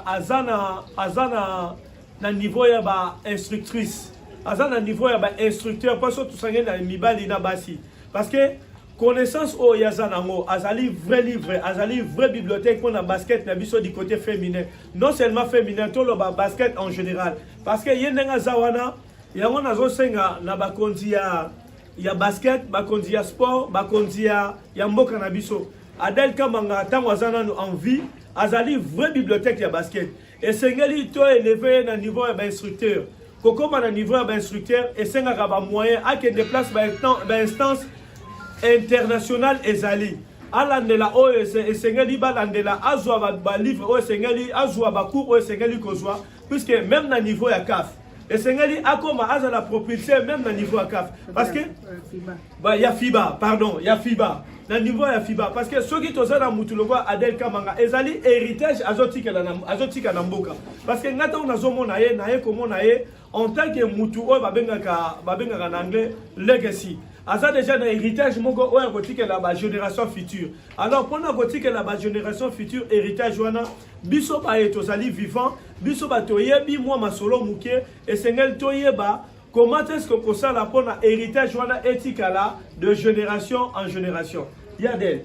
azana na niveau ya ba instructrice azana niveau ya ba instructeur parce que tout sangé na mibali na basi parce que connaissance au yazanango azali vrai livre azali vraie bibliothèque pour la basket na biso du côté féminin non seulement féminin tout le basket en général parce que yendenga zawana yango nazo senga na bakonzi ya basket bakonzi ya sport bakonzi ya mboka na biso Adel Kamanga tango azana en vie azali vraie bibliothèque ya basket et sengeli to élevé na niveau ya instructeur kokoma na niveau ya instructeur et senga ka ba moyen a que déplace ba instance international ezali alandela oyo esengeli balandela azwa ba livre oyo esengeli azwa ba cours oyo esengeli kozwa puisque même na niveau ya CAF esengeli akoma azala propulsé même na niveau ya CAF parce que ya FIBA na niveau ya FIBA parce que soki tozana mutu lokwa Adel Kamanga ezali héritage azotika na mboka parce que ngata on azomona ye na ye komona ye en tant que mutu oyo babengaka na anglais legacy Asa déjà un héritage moko oya kotika la génération future. Alors pour na kotika la génération future héritage wana biso ba etozali vivant, biso ba toyebi moi masolo muke et sengel toyeba comment est-ce que ko sala pour na héritage wana etika la de génération en génération. Yadel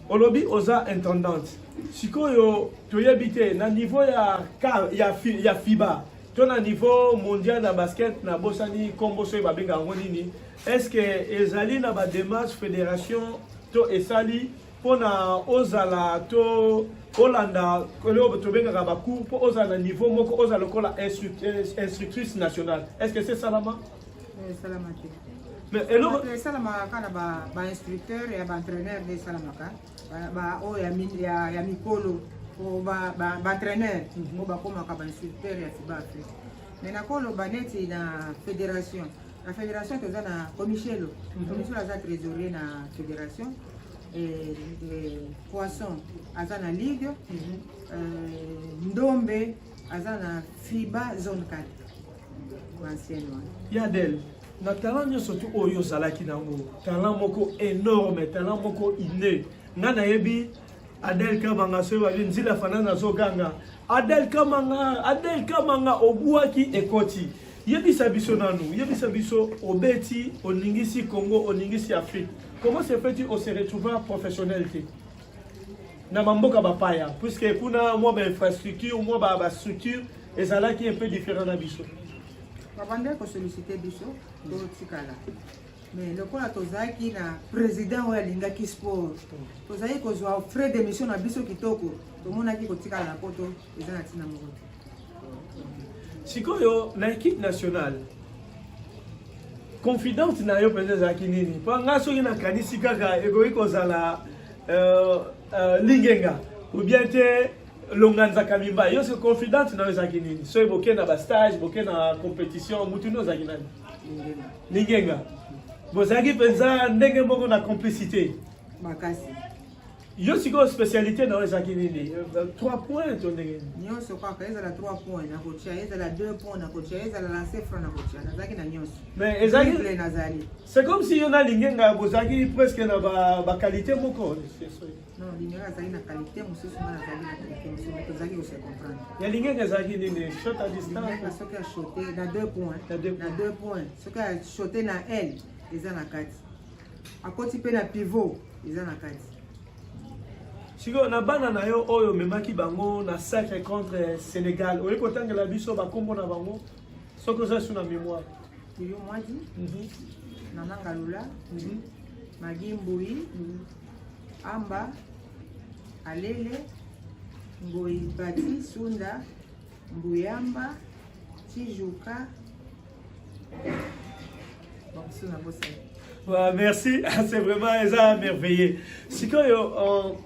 olobi oza intendante. Sikoyo toyebi te na niveau ya FIBA. Ton à niveau mondial de basket na bosani kombo so babenga ngonini. Est-ce que ezali na ba démarche fédération to esali pona ozala to Olanda kolo to benga ba cours po ozala niveau moko ozala kola instructrice nationale. Est-ce que c'est salama? Salama. Mais elo salama kana ba instructeur et ba entraîneur de salamaka. Ba o ya mikolo pour entraîneur pour bakomaka ba instructeur ya FIBA Afrique. Mais nakoloba neti na fédération. La fédération toza na Comichelo. Comichelo aza trésorier na fédération. Et Poisson aza na ligue. Ndombe aza na FIBA zone 4. Anciennement. Yadel, na talent surtout oyo zalaki nango. Talent moko énorme, talent moko inné. Ngana yebi Adel Kamanga so wali nzila fanana zo ganga. Adel Kamanga obuaki ekoti. Yebisa biso nanu, yebisa biso obeti oningisi Congo, oningisi Afrique. Comment se fait-il on se retrouve professionnel na mamboka bapaya puisque kuna moi ba infrastructure, moi ba structure et ça là qui est un peu différent na biso. Babande ko solliciter biso to tikala. Mais le point tozaki na président wa lingaki sport. Tozaki ko zo frais d'émission na biso kitoko. To monaki ko tikala na poto ezana tina mo. Sikoyo na équipe nationale. Confidente na yo penza kinini. Pa ngaso ina kanisi kaka egoiko zala lingenga ou bien te longanza kamimba. Yo se confidente na yo zakinini. So eboke na ba stage, boke na compétition, mutuno zakinani. Lingenga. Bozaki penza ndenge moko na complicité. Makasi. Yo siko spécialité na yo zakinini. 3 points to ndenge. Nyonso kwa kaeza la 3 points na kocha, eza la 2 points na kocha, eza la lancer franc na kocha. Nazaki na nyonso. Mais ezaki nazali. C'est comme si on a lingenga bozaki presque na ba qualité moko. Non, lingenga zali na qualité mususu na zali na qualité mususu mais tozaki ko se comprendre. Ya lingenga zaki nini shot à distance. Lingenga soki a shoté na 2 points. Na 2 points. Soki a shoté na L, eza na kati. Akoti pe na pivot, eza na kati. Siko na bana na yo oyo memaki bango na sacre contre Sénégal. Oye kotangela biso ba kombo na bango. Soko za suna mémoire. Yo Mwadi. Nana Ngalula. Magi Mbui. Amba. Alele. Ngoi Bati Sunda. Mbuyamba. Tijuka. Bon, suna bossa. Ouais, merci, c'est vraiment merveilleux. Siko yo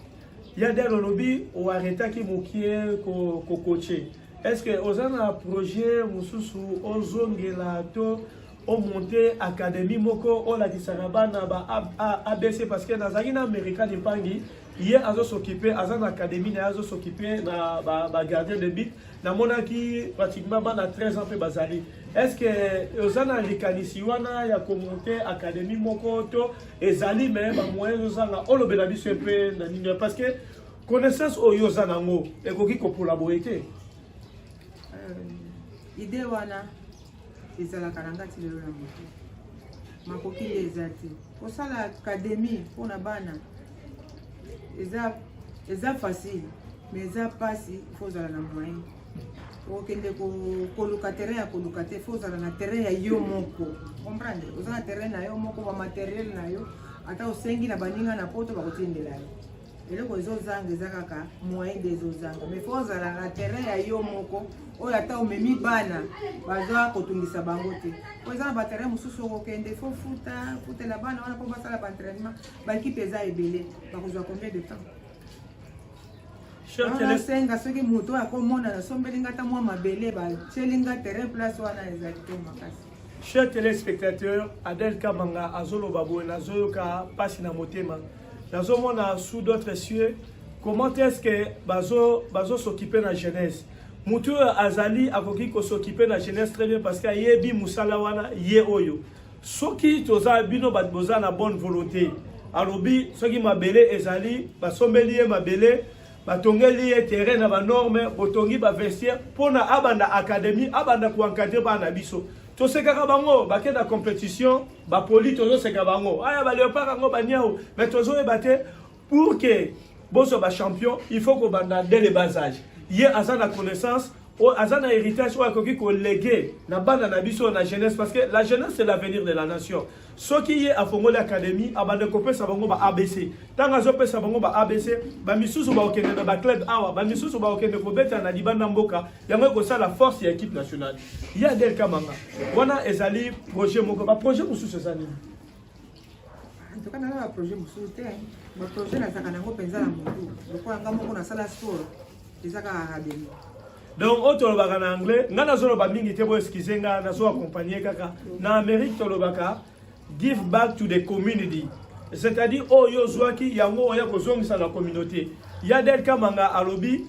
Yadel Olobi ou arrêta qui mokie ko coacher. Est-ce que aux un projet mususu ozongela to o monter académie moko o la kisarabana ba ABC parce que dans une américain de pangi hier azo s'occuper azan académie na azo s'occuper na ba gardien de but na monaki pratiquement bana 13 ans pe bazali. Est-ce que ozana likanisi wana ya monter académie moko to ezali mais ba moyen ozanga olobela biso pe na nini parce que connaissance o yozana ngo ekoki ko collaborer idée wana ezalaka na ngati lelo na moto makoki ezati kosala académie mpona bana eza facile mais eza pasi faut ozala na moyen okende koluka terrain ya koluka te faut ozala na terrain ya yo moko comprendre oza na terrain na yo moko bamateriel na yo ata osengi na baninga na poto bakotindela yo eloko ezozanga eza kaka moyen dezozanga mais faut ozala na terrain ya yo moko oyo ata omemi bana baza kotungisa bango te po eza na baterrain mosusu okokende fo futela bana wana mpo basala baentraînement baekipe eza ebele bakozwa combien de temps asenga soki moto akomona nasombelinga ata mwa mabele batielinga terrain place wana ezali te makasi. Chers téléspectateurs, Adel Kamanga azoloba boye nazoyoka pasi na motema nazomona sous d'autres cieux comment est-ce que bazo s'occuper na jeunesse mutu azali akoki ko s'occuper na jeunesse très bien parce que yebi musala wana ye oyo soki toza bino boza na bonne volonté alobi soki mabele ezali basombeli ye mabele batongeli ye terrain na ba norme botongi ba vestiaire pona abanda académie abanda ko encadrer bana biso to sekaka bango bakenda compétition ba poli tozo seka bango aya ba leopard ngo banyao mais tozo ebate pour que boso ba champion il faut ko banda dès le bas âge ye azana connaissance o azana héritage o akoki ko léguer na bana na biso na jeunesse parce que la jeunesse c'est l'avenir de la nation soki ye afongoli académie abande ko pesa bango ba ABC tanga zo pesa bango ba ABC ba misusu ba okende na ba club awa ba misusu ba okende ko beta na libanda mboka yango ko sala force ya équipe nationale ya Adel Kamanga wana ezali projet moko ba projet mususu ezali en tout cas na ba projet mususu te ba projet na saka nango penza na mutu lokola ngamo ko na sala sport eza kaka académie. Donc oyo tolobaka na anglais nga nazoloba mingi te boexcuse nga nazo accompagner kaka na Amérique tolobaka give back to the community, c'est-à-dire oyo ozwaki yango oya kozongisa na communauté. Yadel Kamanga alobi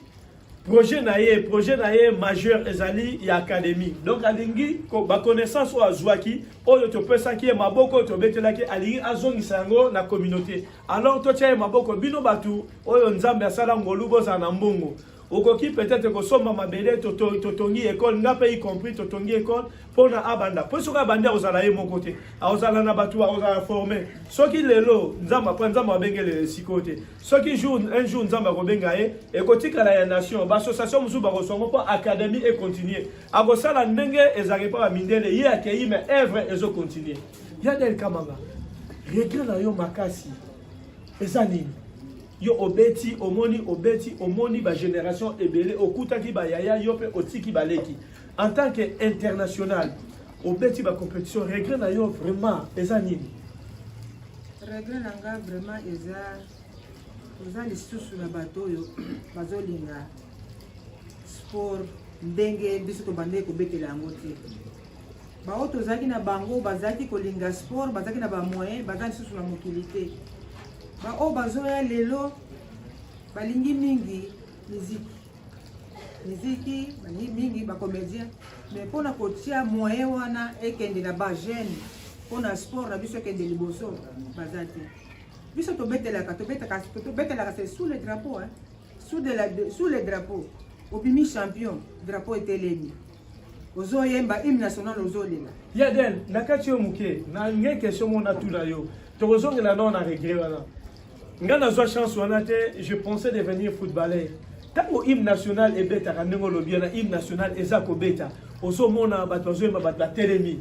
projet na ye majeur ezali ya académie, donc alingi ba connaissance o azwaki oyo topesaki ye maboko tobetelaki alingi azongisa yango na communauté. Alors to tia maboko bino batu oyo nzambe asala ngolu boza na mbongo okoki peut-être que somba mabele totongi école nga pe y compris totongi école pour na abanda pour soka banda ozala ye mon côté ozala na batu ozala formé soki lelo nzamba po nzamba bengele sikote soki un jour nzamba ko benga ye ekotika la nation ba association musu ba kosongo po académie et continuer akosala ndenge ezake pa mindele ye akei mais œuvre ezo continuer. Yadel Kamanga regret na yo makasi ezanini yo obeti omoni ba génération ebele okutaki ba yaya yo pe otiki baleki en tant que international obeti ba compétition regret na yo vraiment eza nini? Regret nanga vraiment eza lisusu na bato yo bazolinga sport ndenge biso tobandeki kobetela yango te. Bao tozalaki na bango bazalaki kolinga sport bazalaki na bamoyen baza lisusu na mokili te. Bao bazoya lelo balingi mingi miziki balingi mingi bacomédien mais mpona kotia moyen wana ekende na bajeune mpona sport na biso ekende liboso baza te. Biso tobetelaka c'est sous le drapeau sous le drapeau obimi champion drapeau etelemi ozoyemba hymne national ozolela. Yadel nakati yo muke na nge question mona tuna yo tokozongela non na regret wana nga nazwa chance wana te je pensais devenir footballeur tango hymne national ebetaka ndenge olobi na hymne national eza kobeta ozomona bato bazoyemba bato batelemi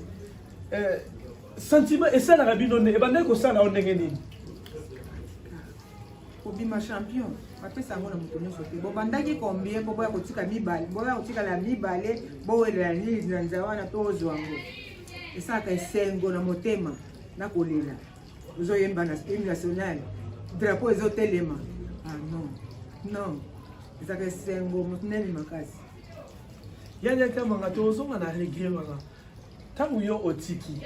sentiment esalaka bino nde ebandaki kosala o ndenge nini? Obima champion bapesa yango na moto nyonso te bobandaki combien po boya kotika mibale boya kotikala mibale bowelela nini na nzela wana to ozwa yango esalaka esengo na motema na kolela ozoyemba na hymne national drapeau ezotelema. Non ezaka esengo monene makasi. Yadel Kamanga tozonga na regret wana tango yo otiki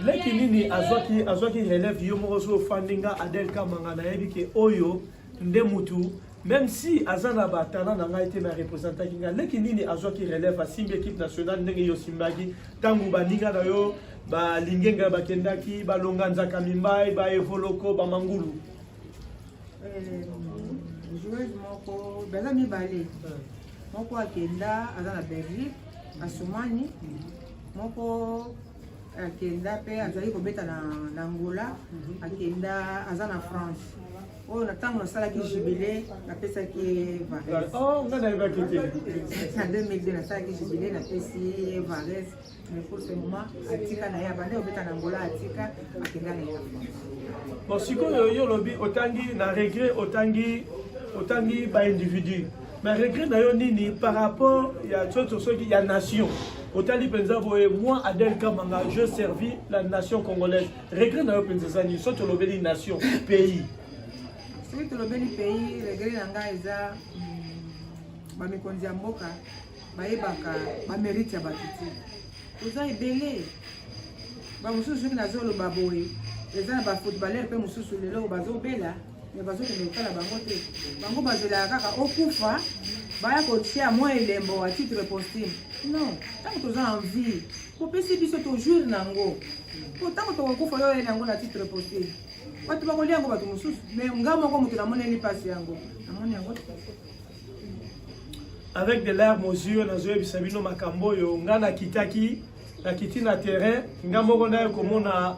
leki nini azwaki relève yo moko so fandinga Adel Kamanga na yebi ke oyo nde mutu même si azana batana na ngai te na représenter kinga leki nini azwaki relève asimbi équipe nationale ndenge yo simbaki tango baninga na yo ba lingenga bakendaki balonga nzaka mimbai ba evoloko ba mangulu joueuse moko baza mibale moko akenda aza na Belgique asomani moko akenda pe azali kobeta na Angola akenda aza na France oyo na ntango nasalaki jubilé napesaki Vares na 2002 nasalaki jubilé napesi Vares mais pour ce moment atika na ye abande obeta na Angola atika akenda na ye. Bon sikoyo yo lobi otangi na regret otangi ba individu mais regret na yo nini par rapport ya tsoto soki ya nation otali penza boye moi Adel Kamanga je servis la nation congolaise regret na yo penza zani soto lobeli nation pays soki tolobeli pays regret nanga eza bamikonzi ya mboka bayebaka bamérite ya bato te toza ebele bamosusu soki nazoloba boye eza na bafootballeur mpe mosusu lelo bazobela mais bazokende kotala bango te bango bazelaka kaka okufa baya kotia mwa elembo à titre posthume non ntango toza en vie kopesi biso tojour nango po ntango tokokufa yo nango na titre posthume bato bakolia yango bato mosusu mais nga moko moto namoneli mpasi yango namoni yango. Avec de larmes aux yeux nazoyebisa bino makambo oyo nga nakiti na terrain nga moko naye komona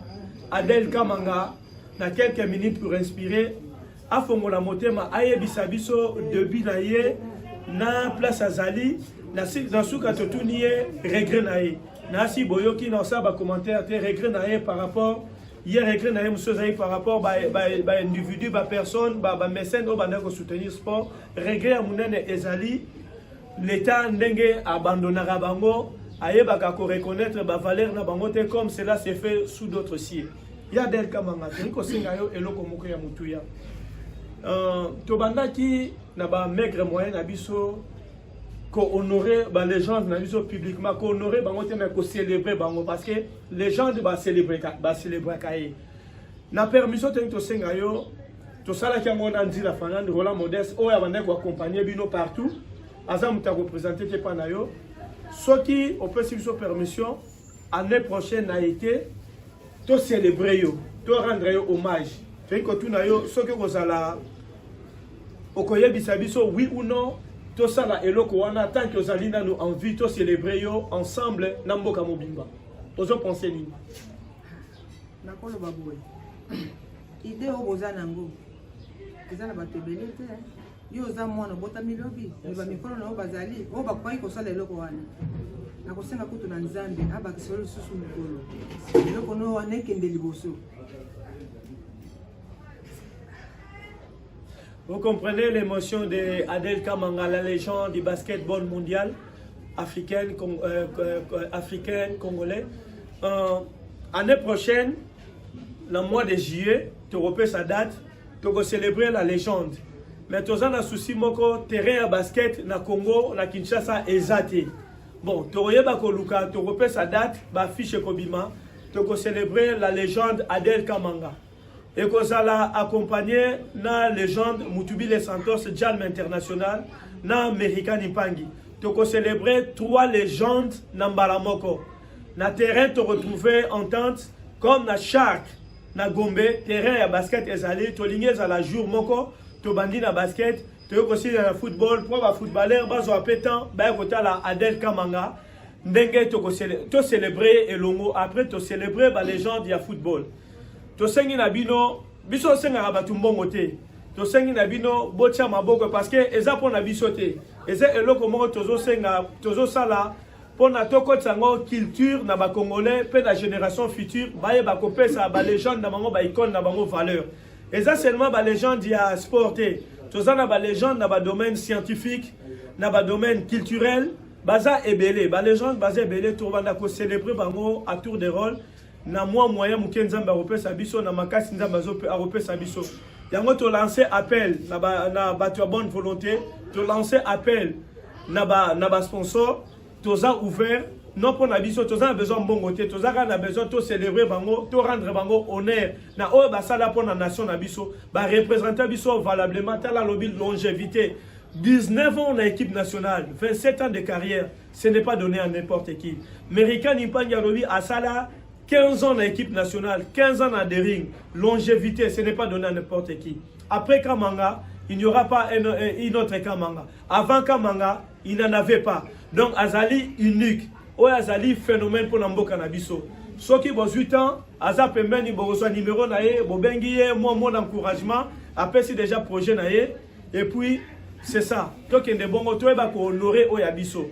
Adel Kamanga na quelques minutes pour inspirer afongola motema ayebisa biso début na ye na place azali na suka totuni ye regret na ye nasi boyoki na osaba commentaire te regret na ye par rapport hier regret na ye monsieur zali par rapport ba individu ba personne ba mécène o banda ko soutenir sport regret ya munene ezali l'état ndenge abandonnera bango ayebaka ko reconnaître ba valeur na bango te comme cela s'est fait sous d'autres cieux. Yadel Kamanga ko singa yo eloko moko ya mutuya tobandaki na ba maigre moyen na biso ko honorer ba légende na biso publiquement ko honorer bango te mais ko célébrer bango parce que légende ba célébrer kaye na permission te to senga yo to sala ki ngona ndila Fernand Roland Modeste o ya bande ko accompagner bino partout azam ta représenter te pa na yo soki on peut si permission année prochaine a été to célébrer yo to rendre yo hommage fait que tout na yo soki ko sala okoyebisa biso oui ou non to sala eloko wana tant que ozali nanu envie to célébrer yo ensemble na mboka mobimba ozo penser nini nakolo baboy idée o boza nango eza na bato ebele te yo oza mwana obotami lobi bamikolo na yo bazali oyo bakwai kosala eloko wana nakosenga kutu na nzambe abakisolo lisusu mikolo eloko no wana ekende liboso. Vous comprenez l'émotion de Adel Kamanga, la légende du basketball mondial africaine, congolais. Année prochaine, le mois de juillet, tu repères sa date, tu vas célébrer la légende. Mais tu as un souci, moko terrain à basket na Congo, na Kinshasa, exacté. Bon, tu repères sa date, ba fiche Kobima, tu vas célébrer la légende Adel Kamanga. Et qu'on s'alla accompagner na légende Mutubile Santos Jalm International na American Impangi. Tu vas célébrer 3 légendes na Mbalamoko. Na terrain tu retrouver entente comme na Shark na Gombe terrain ya basket ezali to lignez à la jour moko to bandi na basket to aussi na football pour ba footballeur bazo apétant ba kota la Adel Kamanga ndenge to célébrer elongo après to célébrer ba légende ya football. To sengi na bino biso senga ba tumbongo te to sengi na bino botia maboko parce que eza pona biso te eza eloko moko tozo sala pona toko tsango culture na ba congolais pe la génération future baye ba kopesa ba légende na bango ba icône na bango valeur eza seulement ba légende ya sport te toza na ba légende na ba domaine scientifique na ba domaine culturel baza ebele ba légende baza ebele to banda ko célébrer bango à tour de rôle na moyen muke nzambe akopesa biso na makasi nzambe akopesa biso yango to lancer appel na bato ya bonne volonté to lancer appel na ba sponsor toza ouvert non pour na biso toza besoin mbongo te toza na besoin to célébrer bango to rendre bango honneur na oyo basala pour na nation na biso ba représenter biso valablement tala lobby longévité 19 ans en équipe nationale 27 ans de carrière ce n'est pas donné à n'importe qui American Impangi lobby asala 15 ans en équipe nationale, 15 ans en ring, longévité, ce n'est pas donné à n'importe qui. Après Kamanga, il n'y aura pas une autre Kamanga. Avant Kamanga, il n'en avait pas. Donc Azali unique. Ou Azali phénomène pour Namboka Nabiso. Ceux qui ont 8 ans, Azap Pemben, ils ont reçu un numéro, Bobengi, moi, mon encouragement. Après, c'est déjà projet. Et puis, c'est ça. Donc, il y a des bons motos qui ont honoré Oyabiso.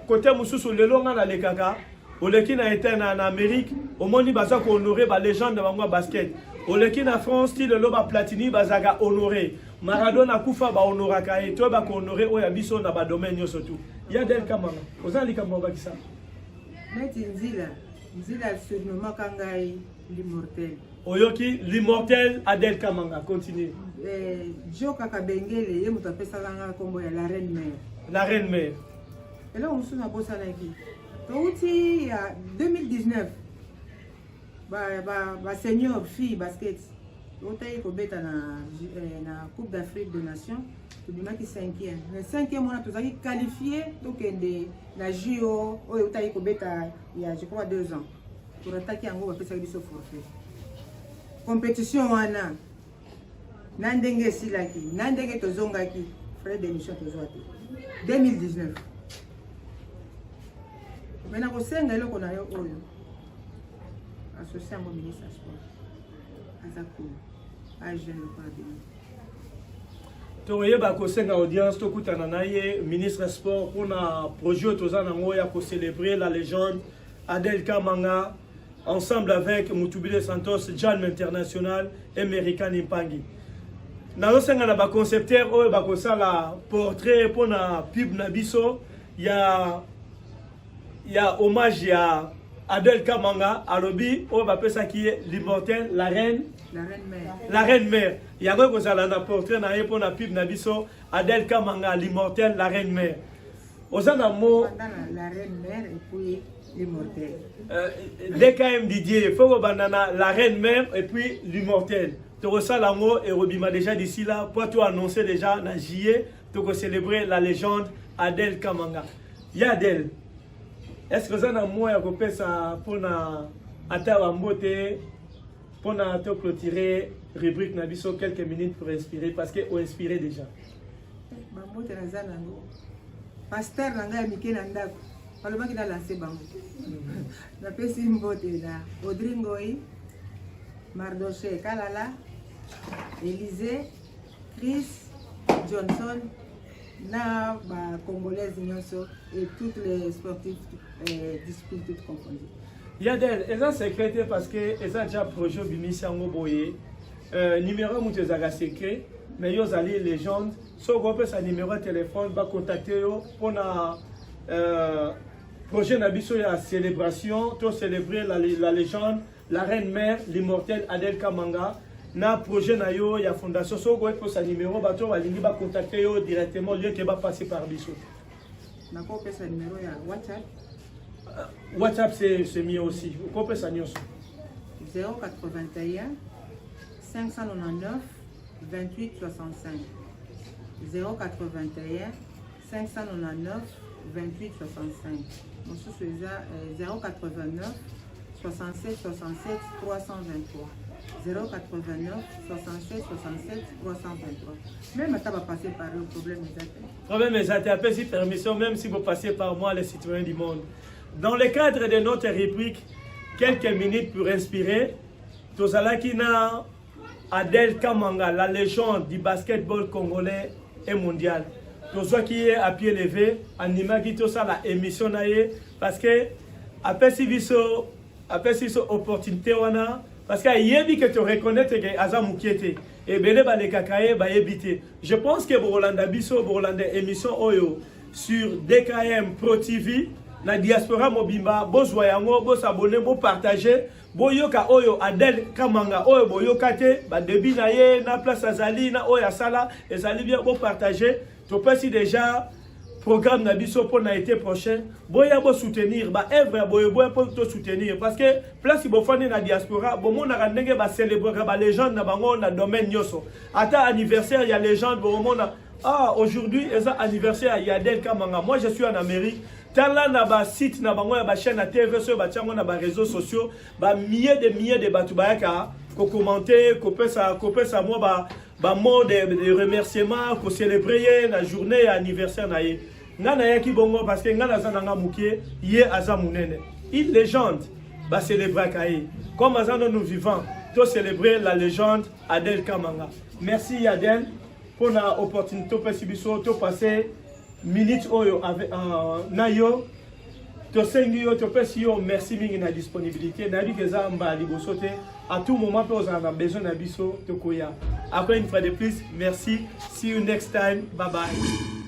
Côté Moussou, le long, on a les caca. Oleki na été en Amérique, au moni baza ko honoré ba légende de bango basket. Oleki na France, ti le loba Platini bazaga honoré. Maradona kufa ba honoraka et to ba ko honoré oya biso na ba domaine surtout. Ya Adel Kamanga. Ozali kamanga kisa. Meti nzila surnommé kangai l'immortel. Oyoki l'immortel Adel Kamanga, continue. Joka Kabengele ye muto pesa kanga kombo ya la reine mère. La reine mère. Et là on se na bossa na ki. Outi en 2019, senior fille basket, otaye ko beta na Coupe d'Afrique des Nations, tu dis qui 5e. Le 5e on a tous qualifié donc na JO, otaye ko beta il y a je crois 2 ans. Pour attaquer en gros pesa biso forfait. Compétition wana nandenge silaki, nandenge tozongaki, frais d'émission tozwate. 2019. Mais na kosenga eloko na yo oyo associé au ministre du sport azaku a jeune pas de toyeba kosenga audience to kutana na ye ministre du sport pour na projet tozana ngoya ko célébrer la légende Adel Kamanga ensemble avec Mutubile Santos Jalm International et American Impangi na kosenga na ba concepteur oyo ba kosala portrait pour na pub na biso ya hommage à Adèle Kamanga, alobi, on va appeler ça qui est l'immortel, la reine mère. La reine mère. Il y a un portrait dans pour la pub Nabiso, Adèle Kamanga, l'immortel, la reine mère. Aux mot. La reine mère et puis l'immortel. DKM Didier, il faut que la reine mère et puis l'immortel. Tu ressens l'amour et Robima déjà d'ici là, pour toi annoncer déjà dans juillet, tu vas célébrer la légende Adèle Kamanga. Ya Adèle, est-ce que vous avez un mot à couper ça pour te clôturer rubrique Nabiso quelques minutes pour inspirer parce que vous inspirez déjà. Pasteur Nanga Mike Nandako, Paloma qui a lancé Bango. La Pessim Boté là, Audrey Ngoï, Mardoché Kalala, Élysée, Chris, Johnson, na Congolais Ignoso et toutes les sportifs disciplines toutes confondues. Yadel, ils ont secrété parce que ils ont déjà projet Bimisi Ango Boye. Numéro Moutezaka secret, mais ils ont allé légende. Si vous avez un numéro de téléphone, va contacter pour le projet Nabiso la célébration, pour célébrer la légende, la reine mère, l'immortel Adèle Kamanga. Na projet na yo, il y a fondation. Si vous avez un numéro, va contacter directement, lieu qui va passer par Bisso. Na ko pesa numéro ya WhatsApp. WhatsApp c'est mieux aussi. Vous pouvez ça 081 599 28 65. 081 599 28 65. Mon sous c'est 089 67 67 323. 089 67 67 323. Même si va passer par le problème exact. Problème exact. Après si permission, même si vous passez par moi, les citoyens du monde. Dans le cadre de notre rubrique, quelques minutes pour inspirer, Tozalakina Adèle Kamanga, la légende du basketball congolais et mondial. Tozo qui est à pied levé, anima qui tosa la émission naie parce que après si viso opportunité wana parce que yebi que tu reconnaître que azamukiete et bele ba le kakaye ba yebite. Je pense que Borolanda biso Borolanda émission oyo sur DKM Pro TV. La diaspora mobimba, bozwa yango, bo s'abonner, bo partager, bo yoka oyo Adèle Kamanga, oyo bo yokate, ba debi na ye, na place azali, na oya sala, ezali bien, bo partager. To pesi déjà programme na biso pour na été prochain, bo ya bo soutenir, ba œuvre bo pour to soutenir parce que place bo fane na diaspora, bo mo na ndenge ba célébrer ba légende na bango na domaine nyoso. Ata anniversaire ya légende bo mo na aujourd'hui eza anniversaire ya Adèle Kamanga. Moi je suis en Amérique. Tala na ba site na bango ya ba chaîne na TV so ba tiango na ba réseaux sociaux ba milliers de batu bayaka ko commenter ko pesa moi ba mot de remerciement ko célébrer la journée anniversaire na ye ngana yaki bongo parce que ngana zananga mukie ye azamunene une légende ba célébrer kaye comme azano nous vivants to célébrer la légende Adèle Kamanga. Merci Adèle pour la opportunité to passer minutes oyo avec nayo to sengi yo to pesi yo merci mingi na disponibilité na bi keza mba liboso te à tout moment pe ozana besoin na biso to koya. Après une fois de plus, merci, see you next time, bye bye.